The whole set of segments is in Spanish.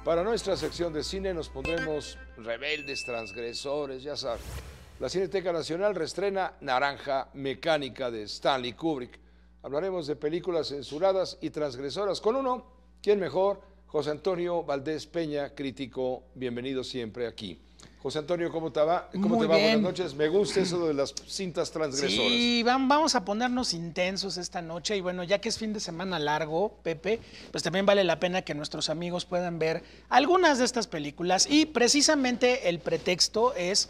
Para nuestra sección de cine nos pondremos rebeldes, transgresores, ya saben. La Cineteca Nacional reestrena Naranja Mecánica de Stanley Kubrick. Hablaremos de películas censuradas y transgresoras con uno, ¿quién mejor? José Antonio Valdés Peña, crítico, bienvenido siempre aquí. José Antonio, ¿cómo te va? Buenas noches. Me gusta eso de las cintas transgresoras. Sí, vamos a ponernos intensos esta noche y bueno, ya que es fin de semana largo, Pepe, pues también vale la pena que nuestros amigos puedan ver algunas de estas películas y precisamente el pretexto es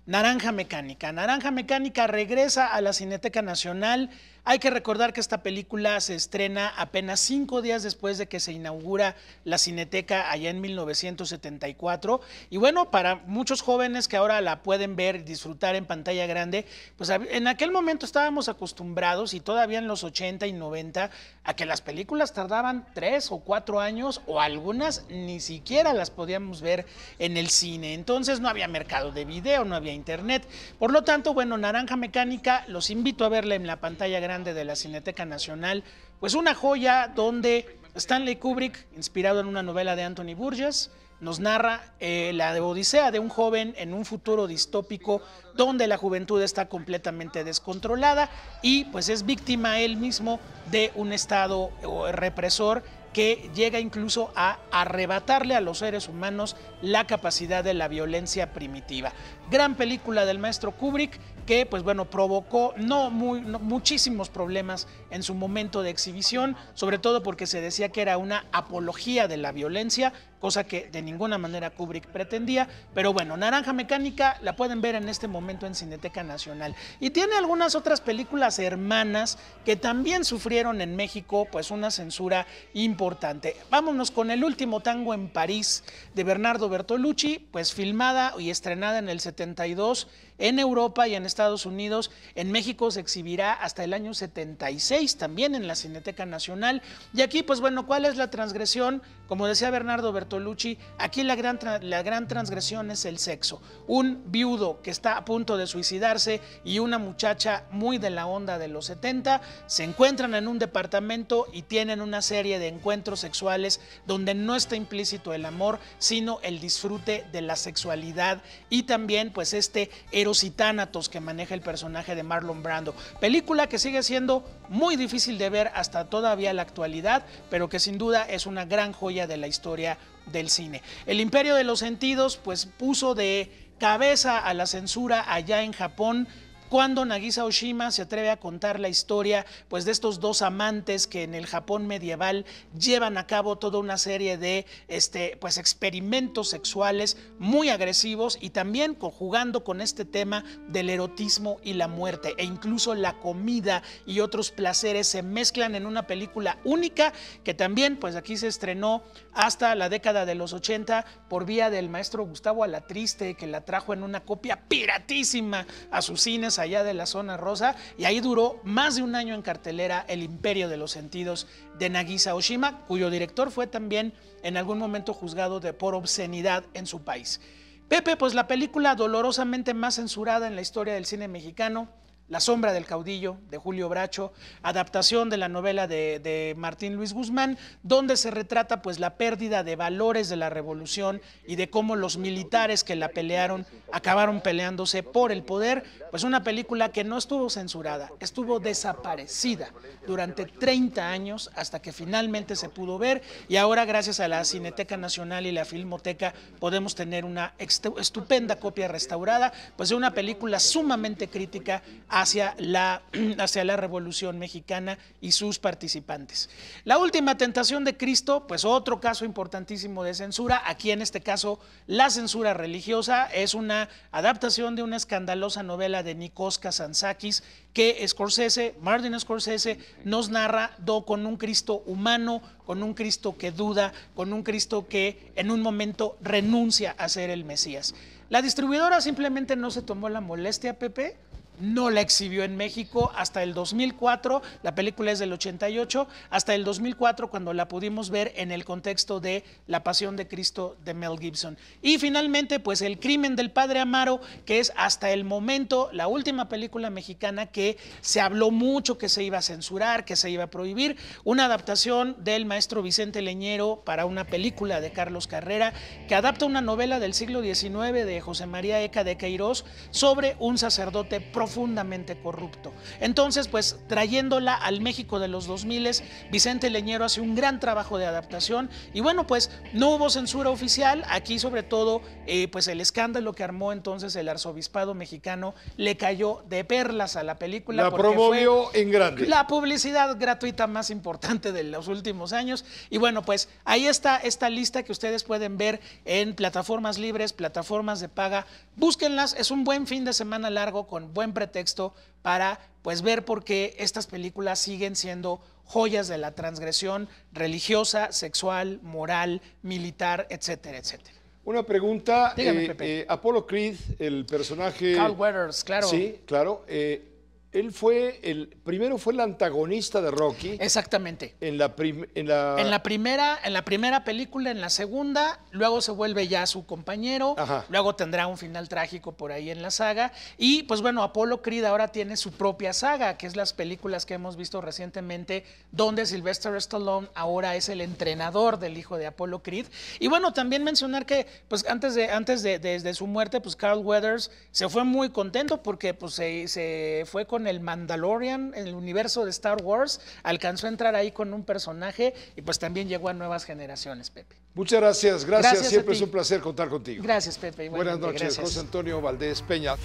Naranja Mecánica. Naranja Mecánica regresa a la Cineteca Nacional. Hay que recordar que esta película se estrena apenas 5 días después de que se inaugura la Cineteca allá en 1974. Y bueno, para muchos jóvenes que ahora la pueden ver y disfrutar en pantalla grande, pues en aquel momento estábamos acostumbrados y todavía en los 80 y 90 a que las películas tardaban 3 o 4 años o algunas ni siquiera las podíamos ver en el cine. Entonces no había mercado de video, no había internet. Por lo tanto, bueno, Naranja Mecánica, los invito a verla en la pantalla grande de la Cineteca Nacional, pues una joya donde Stanley Kubrick, inspirado en una novela de Anthony Burgess, nos narra la odisea de un joven en un futuro distópico donde la juventud está completamente descontrolada y pues es víctima él mismo de un estado represor que llega incluso a arrebatarle a los seres humanos la capacidad de la violencia primitiva. Gran película del maestro Kubrick que pues bueno provocó muchísimos problemas en su momento de exhibición, sobre todo porque se decía que era una apología de la violencia, cosa que de ninguna manera Kubrick pretendía, pero bueno, Naranja Mecánica la pueden ver en este momento en Cineteca Nacional. Y tiene algunas otras películas hermanas que también sufrieron en México pues una censura importante. Vámonos con El último tango en París de Bernardo Bertolucci, pues filmada y estrenada en el 72 en Europa y en Estados Unidos. En México se exhibirá hasta el año 76 también en la Cineteca Nacional. Y aquí pues bueno, ¿cuál es la transgresión? Como decía Bernardo Bertolucci, aquí la gran transgresión es el sexo. Un viudo que está a punto de suicidarse y una muchacha muy de la onda de los 70 se encuentran en un departamento y tienen una serie de encuentros sexuales donde no está implícito el amor, sino el disfrute de la sexualidad y también pues este eros y tánatos que maneja el personaje de Marlon Brando. Película que sigue siendo muy difícil de ver hasta todavía la actualidad, pero que sin duda es una gran joya de la historia del cine. El Imperio de los Sentidos pues puso de cabeza a la censura allá en Japón cuando Nagisa Oshima se atreve a contar la historia pues de estos dos amantes que en el Japón medieval llevan a cabo toda una serie de pues experimentos sexuales muy agresivos y también jugando con este tema del erotismo y la muerte e incluso la comida y otros placeres se mezclan en una película única que también pues aquí se estrenó hasta la década de los 80 por vía del maestro Gustavo Alatriste, que la trajo en una copia piratísima a sus cines allá de la zona rosa, y ahí duró más de un año en cartelera El Imperio de los Sentidos de Nagisa Oshima, cuyo director fue también en algún momento juzgado por obscenidad en su país. Pepe, pues la película dolorosamente más censurada en la historia del cine mexicano, La sombra del caudillo, de Julio Bracho, adaptación de la novela de Martín Luis Guzmán, donde se retrata pues la pérdida de valores de la revolución y de cómo los militares que la pelearon acabaron peleándose por el poder. Pues una película que no estuvo censurada, estuvo desaparecida durante 30 años hasta que finalmente se pudo ver, y ahora gracias a la Cineteca Nacional y la Filmoteca podemos tener una estupenda copia restaurada pues de una película sumamente crítica hacia la Revolución Mexicana y sus participantes. La última tentación de Cristo, pues otro caso importantísimo de censura, aquí en este caso la censura religiosa, es una adaptación de una escandalosa novela de Nikos Kazantzakis que Martin Scorsese nos narra con un Cristo humano, con un Cristo que duda, con un Cristo que en un momento renuncia a ser el Mesías. La distribuidora simplemente no se tomó la molestia, Pepe, no la exhibió en México hasta el 2004, la película es del 88, hasta el 2004 cuando la pudimos ver en el contexto de La Pasión de Cristo de Mel Gibson. Y finalmente, pues El Crimen del Padre Amaro, que es hasta el momento la última película mexicana que se habló mucho que se iba a censurar, que se iba a prohibir, una adaptación del maestro Vicente Leñero para una película de Carlos Carrera, que adapta una novela del siglo XIX de José María Eca de Queirós sobre un sacerdote profundamente corrupto. Entonces, pues trayéndola al México de los 2000, Vicente Leñero hace un gran trabajo de adaptación y bueno, pues no hubo censura oficial. Aquí sobre todo, pues el escándalo que armó entonces el arzobispado mexicano le cayó de perlas a la película. La promovió en grande. La publicidad gratuita más importante de los últimos años. Y bueno, pues ahí está esta lista que ustedes pueden ver en plataformas libres, plataformas de paga. Búsquenlas, es un buen fin de semana largo con buen pretexto para pues ver por qué estas películas siguen siendo joyas de la transgresión religiosa, sexual, moral, militar, etcétera, etcétera. Una pregunta, Dígame, Pepe. Apollo Creed, el personaje... Carl Weathers, claro. Sí, claro. Él fue primero fue el antagonista de Rocky. Exactamente. En la primera película, en la segunda, luego se vuelve ya su compañero, Ajá. luego tendrá un final trágico por ahí en la saga. Y pues bueno, Apollo Creed ahora tiene su propia saga, que es las películas que hemos visto recientemente, donde Sylvester Stallone ahora es el entrenador del hijo de Apollo Creed. Y bueno, también mencionar que pues antes de su muerte, pues Carl Weathers se fue muy contento porque pues se fue con el Mandalorian en el universo de Star Wars, alcanzó a entrar ahí con un personaje y pues también llegó a nuevas generaciones, Pepe. Muchas gracias, Gracias siempre a ti. es un placer contar contigo. Gracias, Pepe. Buenas noches, gracias. José Antonio Valdés Peña.